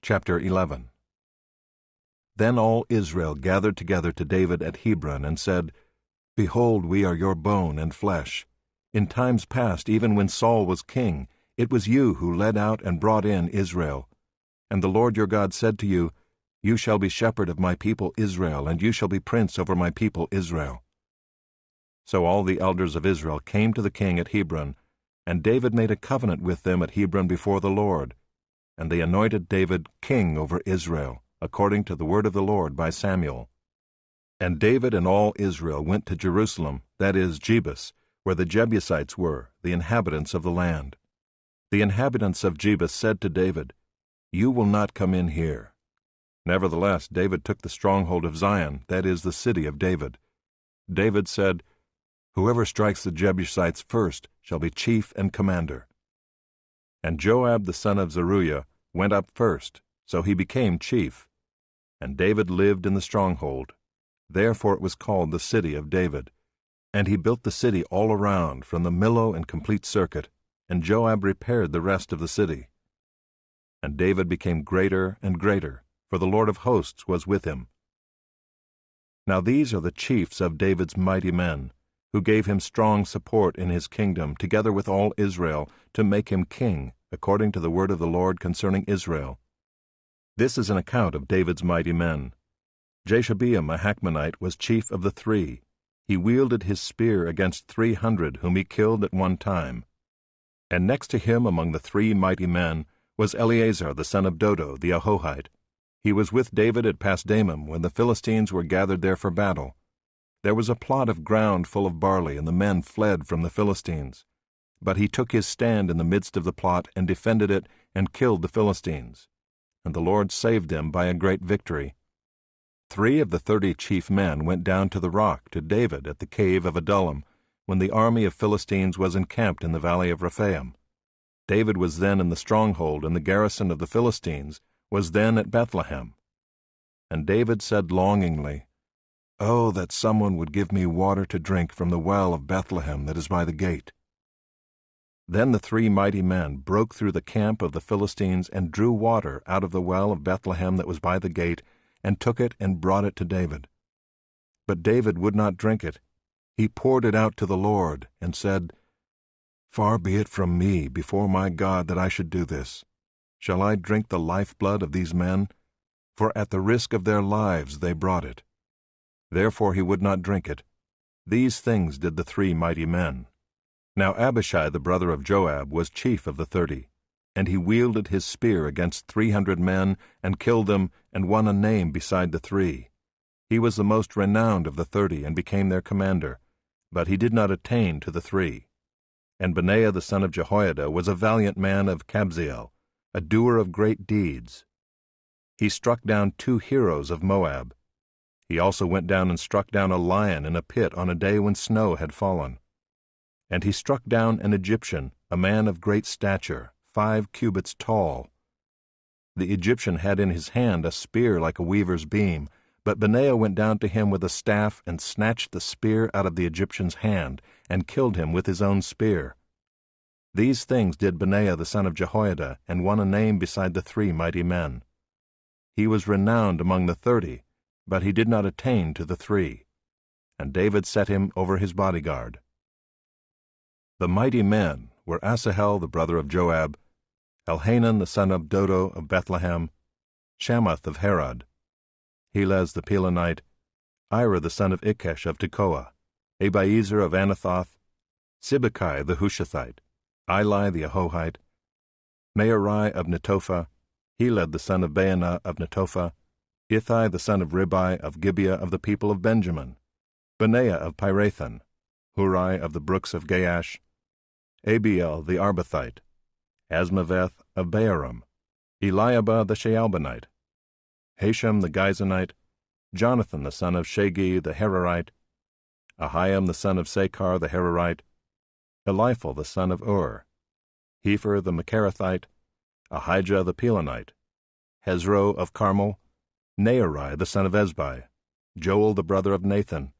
Chapter 11. Then all Israel gathered together to David at Hebron and said, Behold, we are your bone and flesh. In times past, even when Saul was king, it was you who led out and brought in Israel. And the Lord your God said to you, You shall be shepherd of my people Israel, and you shall be prince over my people Israel. So all the elders of Israel came to the king at Hebron, and David made a covenant with them at Hebron before the Lord. And they anointed David king over Israel, according to the word of the Lord by Samuel. And David and all Israel went to Jerusalem, that is, Jebus, where the Jebusites were, the inhabitants of the land. The inhabitants of Jebus said to David, You will not come in here. Nevertheless, David took the stronghold of Zion, that is, the city of David. David said, Whoever strikes the Jebusites first shall be chief and commander. And Joab the son of Zeruiah went up first, so he became chief. And David lived in the stronghold. Therefore it was called the city of David. And he built the city all around, from the Millo in complete circuit, and Joab repaired the rest of the city. And David became greater and greater, for the Lord of hosts was with him. Now these are the chiefs of David's mighty men, who gave him strong support in his kingdom, together with all Israel, to make him king, according to the word of the Lord concerning Israel. This is an account of David's mighty men. Jashobeam a Hachmonite was chief of the 3. He wielded his spear against 300 whom he killed at one time. And next to him among the 3 mighty men was Eleazar the son of Dodo the Ahohite. He was with David at Pasdamim when the Philistines were gathered there for battle. There was a plot of ground full of barley, and the men fled from the Philistines. But he took his stand in the midst of the plot and defended it and killed the Philistines. And the Lord saved them by a great victory. 3 of the 30 chief men went down to the rock to David at the cave of Adullam, when the army of Philistines was encamped in the valley of Rephaim. David was then in the stronghold, and the garrison of the Philistines was then at Bethlehem. And David said longingly, Oh, that someone would give me water to drink from the well of Bethlehem that is by the gate. Then the 3 mighty men broke through the camp of the Philistines and drew water out of the well of Bethlehem that was by the gate, and took it and brought it to David. But David would not drink it. He poured it out to the Lord, and said, Far be it from me before my God that I should do this. Shall I drink the lifeblood of these men? For at the risk of their lives they brought it. Therefore he would not drink it. These things did the 3 mighty men. Now Abishai the brother of Joab was chief of the 30, and he wielded his spear against 300 men, and killed them, and won a name beside the 3. He was the most renowned of the 30, and became their commander, but he did not attain to the 3. And Benaiah the son of Jehoiada was a valiant man of Kabzeel, a doer of great deeds. He struck down 2 heroes of Moab. He also went down and struck down a lion in a pit on a day when snow had fallen. And he struck down an Egyptian, a man of great stature, 5 cubits tall. The Egyptian had in his hand a spear like a weaver's beam, but Benaiah went down to him with a staff and snatched the spear out of the Egyptian's hand, and killed him with his own spear. These things did Benaiah the son of Jehoiada, and won a name beside the 3 mighty men. He was renowned among the 30, but he did not attain to the 3. And David set him over his bodyguard. The mighty men were Asahel the brother of Joab, Elhanan the son of Dodo of Bethlehem, Shammath of Herod, Helez the Pelonite, Ira the son of Ikesh of Tekoa, Abiezer of Anathoth, Sibbecai the Hushathite, Eli the Ahohite, Mearai of Netophah, Heled the son of Baanah of Netophah, Ithai the son of Ribai of Gibeah of the people of Benjamin, Benaiah of Pirathon, Hurai of the brooks of Gaash, Abiel the Arbathite, Asmaveth of Baaram, Eliabah the Shaalbonite, Hashem the Gizonite, Jonathan the son of Shagi the Herorite, Ahiam the son of Sakar the Herorite, Eliphal the son of Ur, Hepher the Macherathite, Ahijah the Pelonite, Hezro of Carmel, Nearai the son of Ezbai, Joel the brother of Nathan,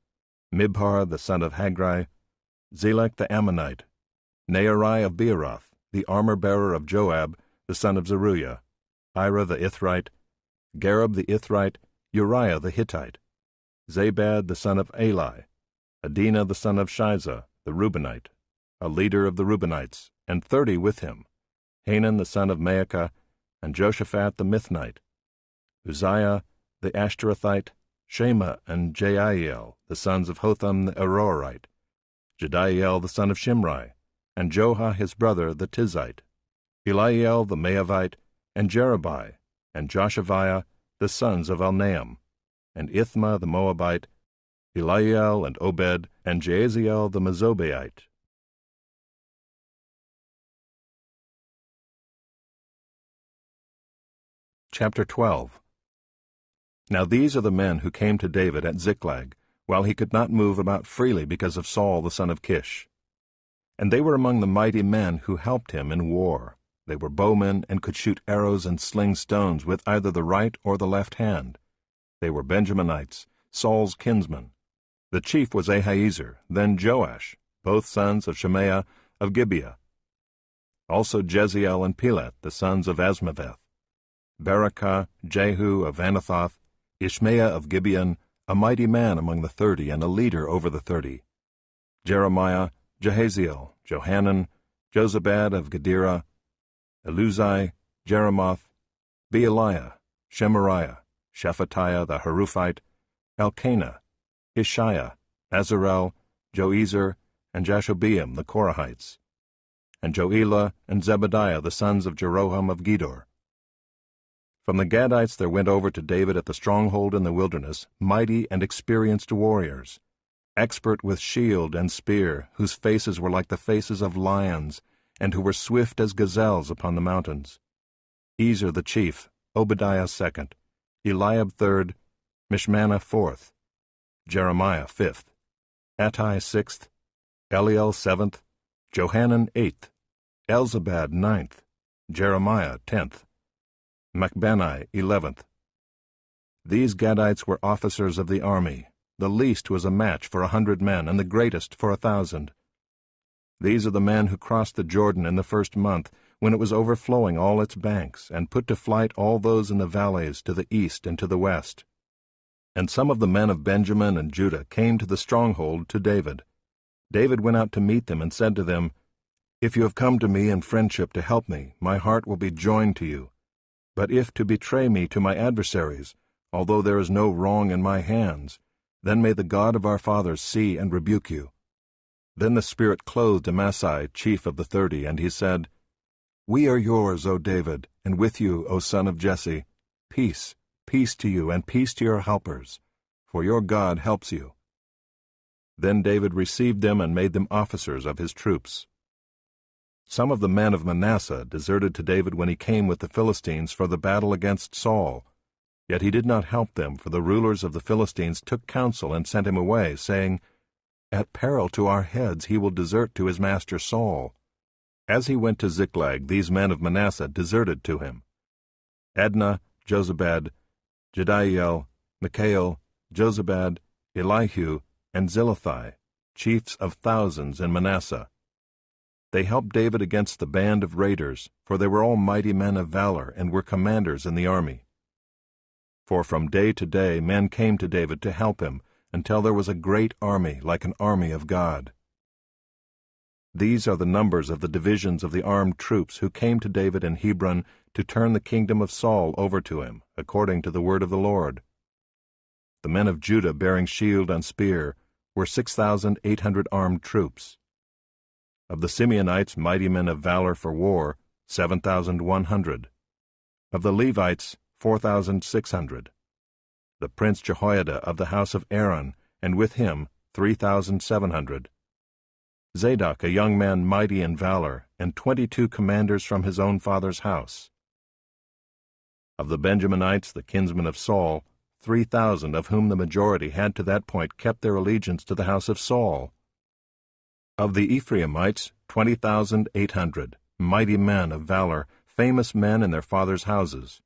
Mibhar the son of Hagri, Zelek the Ammonite, Nearai of Beeroth, the armor-bearer of Joab, the son of Zeruiah, Ira the Ithrite, Gareb the Ithrite, Uriah the Hittite, Zabad the son of Eli, Adinah the son of Shiza, the Reubenite, a leader of the Reubenites, and 30 with him, Hanan the son of Maacah, and Joshaphat the Mithnite, Uzziah the Ashtorethite, Shema and Jeiel, the sons of Hotham the Aroerite, Jediael the son of Shimri, and Joha his brother the Tizite, Eliel the Maavite, and Jerubai, and Joshaviah, the sons of Elnaam, and Ithma the Moabite, Eliel and Obed, and Jaaziel the Mezobaite. Chapter 12. Now these are the men who came to David at Ziklag, while he could not move about freely because of Saul the son of Kish. And they were among the mighty men who helped him in war. They were bowmen and could shoot arrows and sling stones with either the right or the left hand. They were Benjaminites, Saul's kinsmen. The chief was Ahiezer, then Joash, both sons of Shemaiah of Gibeah. Also Jeziel and Pelet, the sons of Asmaveth. Barakah, Jehu of Anathoth, Ishmael of Gibeon, a mighty man among the 30 and a leader over the 30. Jeremiah, Jahaziel, Johanan, Jozabad of Gedera, Eluzai, Jeremoth, Bealiah, Shemariah, Shephatiah the Haruphite, Elkanah, Ishiah, Azarel, Joezer, and Jashobeam the Korahites, and Joelah and Zebadiah the sons of Jeroham of Gedor. From the Gadites there went over to David at the stronghold in the wilderness mighty and experienced warriors, expert with shield and spear, whose faces were like the faces of lions, and who were swift as gazelles upon the mountains. Ezer the chief, Obadiah second, Eliab third, Mishmannah fourth, Jeremiah fifth, Attai sixth, Eliel seventh, Johanan eighth, Elzabad ninth, Jeremiah 10th, Machbenai 11th. These Gadites were officers of the army. The least was a match for 100 men, and the greatest for 1,000. These are the men who crossed the Jordan in the first month, when it was overflowing all its banks, and put to flight all those in the valleys to the east and to the west. And some of the men of Benjamin and Judah came to the stronghold to David. David went out to meet them and said to them, "If you have come to me in friendship to help me, my heart will be joined to you. But if to betray me to my adversaries, although there is no wrong in my hands, then may the God of our fathers see and rebuke you." Then the Spirit clothed Amasai, chief of the 30, and he said, "We are yours, O David, and with you, O son of Jesse. Peace, peace to you, and peace to your helpers, for your God helps you." Then David received them and made them officers of his troops. Some of the men of Manasseh deserted to David when he came with the Philistines for the battle against Saul. Yet he did not help them, for the rulers of the Philistines took counsel and sent him away, saying, "At peril to our heads he will desert to his master Saul." As he went to Ziklag, these men of Manasseh deserted to him: Adnah, Jozabad, Jediael, Michael, Jozabad, Elihu, and Zilithai, chiefs of thousands in Manasseh. They helped David against the band of raiders, for they were all mighty men of valor and were commanders in the army. For from day to day men came to David to help him, until there was a great army, like an army of God. These are the numbers of the divisions of the armed troops who came to David in Hebron to turn the kingdom of Saul over to him, according to the word of the Lord. The men of Judah bearing shield and spear were 6,800 armed troops. Of the Simeonites, mighty men of valor for war, 7,100. Of the Levites, 4,600. The prince Jehoiada of the house of Aaron, and with him 3,700. Zadok, a young man mighty in valor, and 22 commanders from his own father's house. Of the Benjaminites, the kinsmen of Saul, 3,000, of whom the majority had to that point kept their allegiance to the house of Saul. Of the Ephraimites, 20,800, mighty men of valor, famous men in their fathers' houses.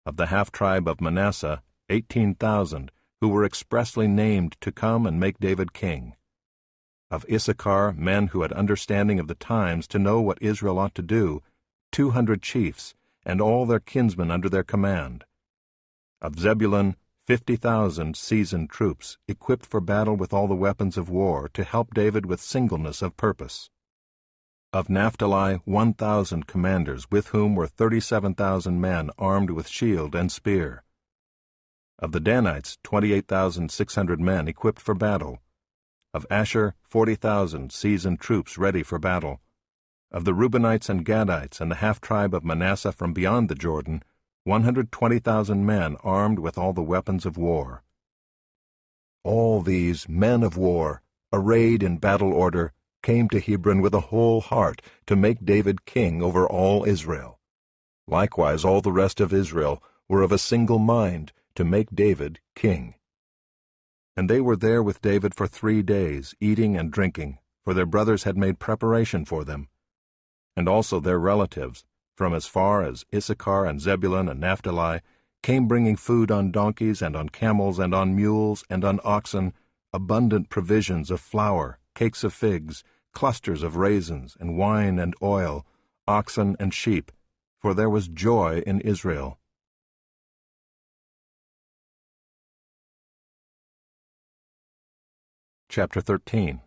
Of the half-tribe of Manasseh, 18,000, who were expressly named to come and make David king. Of Issachar, men who had understanding of the times to know what Israel ought to do, 200 chiefs, and all their kinsmen under their command. Of Zebulun, 50,000 seasoned troops, equipped for battle with all the weapons of war, to help David with singleness of purpose. Of Naphtali, 1,000 commanders, with whom were 37,000 men armed with shield and spear. Of the Danites, 28,600 men equipped for battle. Of Asher, 40,000 seasoned troops ready for battle. Of the Reubenites and Gadites and the half-tribe of Manasseh from beyond the Jordan, 120,000 men armed with all the weapons of war. All these men of war, arrayed in battle order, came to Hebron with a whole heart to make David king over all Israel. Likewise all the rest of Israel were of a single mind to make David king. And they were there with David for 3 days, eating and drinking, for their brothers had made preparation for them. And also their relatives, from as far as Issachar and Zebulun and Naphtali, came bringing food on donkeys and on camels and on mules and on oxen, abundant provisions of flour, cakes of figs, clusters of raisins, and wine and oil, oxen and sheep, for there was joy in Israel. Chapter 13.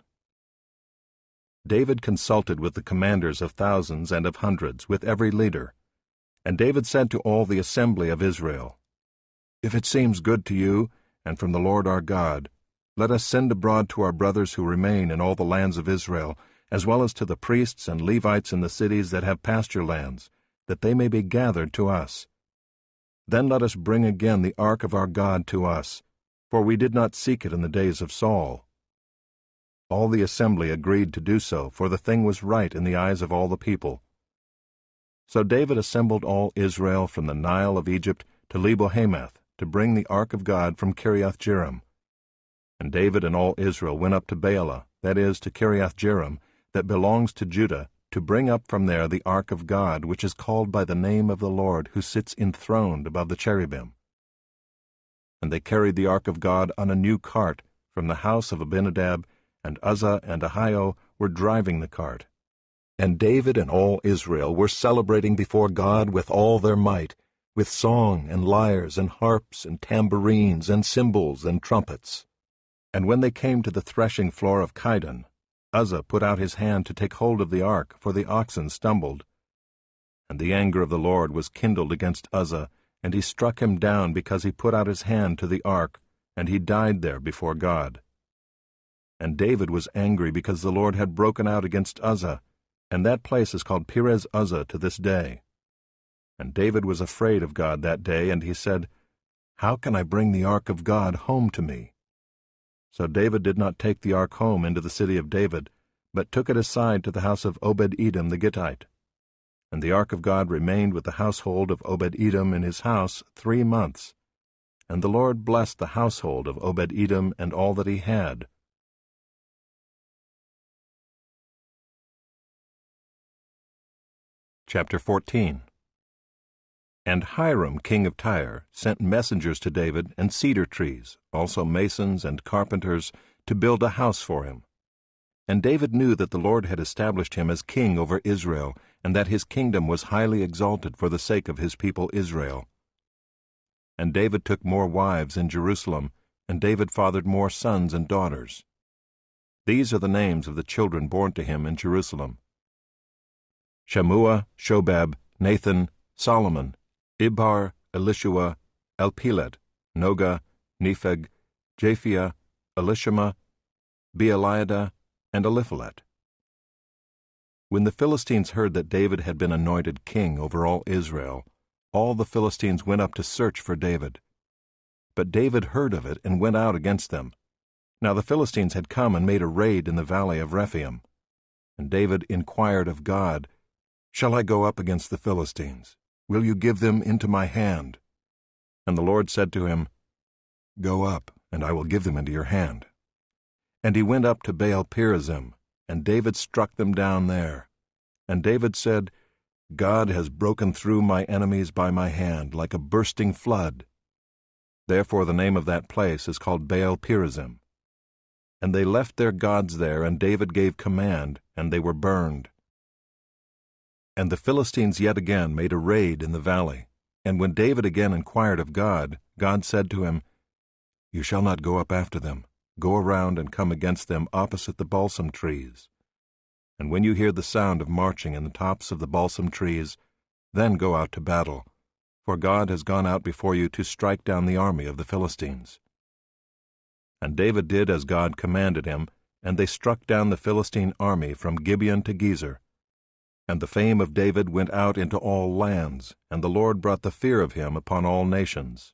David consulted with the commanders of thousands and of hundreds, with every leader. And David said to all the assembly of Israel, If it seems good to you, and from the Lord our God, let us send abroad to our brothers who remain in all the lands of Israel, as well as to the priests and Levites in the cities that have pasture lands, that they may be gathered to us. Then let us bring again the ark of our God to us, for we did not seek it in the days of Saul. All the assembly agreed to do so, for the thing was right in the eyes of all the people. So David assembled all Israel from the Nile of Egypt to Lebo-Hamath, to bring the ark of God from Kiriath-Jearim. And David and all Israel went up to Baalah, that is, to Kiriath-Jearim, that belongs to Judah, to bring up from there the ark of God, which is called by the name of the Lord, who sits enthroned above the cherubim. And they carried the ark of God on a new cart from the house of Abinadab, and Uzzah and Ahio were driving the cart. And David and all Israel were celebrating before God with all their might, with song and lyres and harps and tambourines and cymbals and trumpets. And when they came to the threshing floor of Chidon, Uzzah put out his hand to take hold of the ark, for the oxen stumbled. And the anger of the Lord was kindled against Uzzah, and he struck him down because he put out his hand to the ark, and he died there before God. And David was angry because the Lord had broken out against Uzzah, and that place is called Perez Uzzah to this day. And David was afraid of God that day, and he said, How can I bring the ark of God home to me? So David did not take the ark home into the city of David, but took it aside to the house of Obed-Edom the Gittite. And the ark of God remained with the household of Obed-Edom in his house 3 months. And the Lord blessed the household of Obed-Edom and all that he had. Chapter 14. And Hiram king of Tyre sent messengers to David and cedar trees, also masons and carpenters, to build a house for him. And David knew that the Lord had established him as king over Israel, and that his kingdom was highly exalted for the sake of his people Israel. And David took more wives in Jerusalem, and David fathered more sons and daughters. These are the names of the children born to him in Jerusalem: Shammua, Shobab, Nathan, Solomon, Ibhar, Elishua, Elpelet, Noga, Nepheg, Japhia, Elishama, Beeliada, and Eliphalet. When the Philistines heard that David had been anointed king over all Israel, all the Philistines went up to search for David. But David heard of it and went out against them. Now the Philistines had come and made a raid in the valley of Rephaim. And David inquired of God, Shall I go up against the Philistines? Will you give them into my hand? And the Lord said to him, Go up, and I will give them into your hand. And he went up to Baal-perazim, and David struck them down there. And David said, God has broken through my enemies by my hand, like a bursting flood. Therefore the name of that place is called Baal-perazim. And they left their gods there, and David gave command, and they were burned. And the Philistines yet again made a raid in the valley. And when David again inquired of God, God said to him, You shall not go up after them. Go around and come against them opposite the balsam trees. And when you hear the sound of marching in the tops of the balsam trees, then go out to battle, for God has gone out before you to strike down the army of the Philistines. And David did as God commanded him, and they struck down the Philistine army from Gibeon to Gezer. And the fame of David went out into all lands, and the Lord brought the fear of him upon all nations.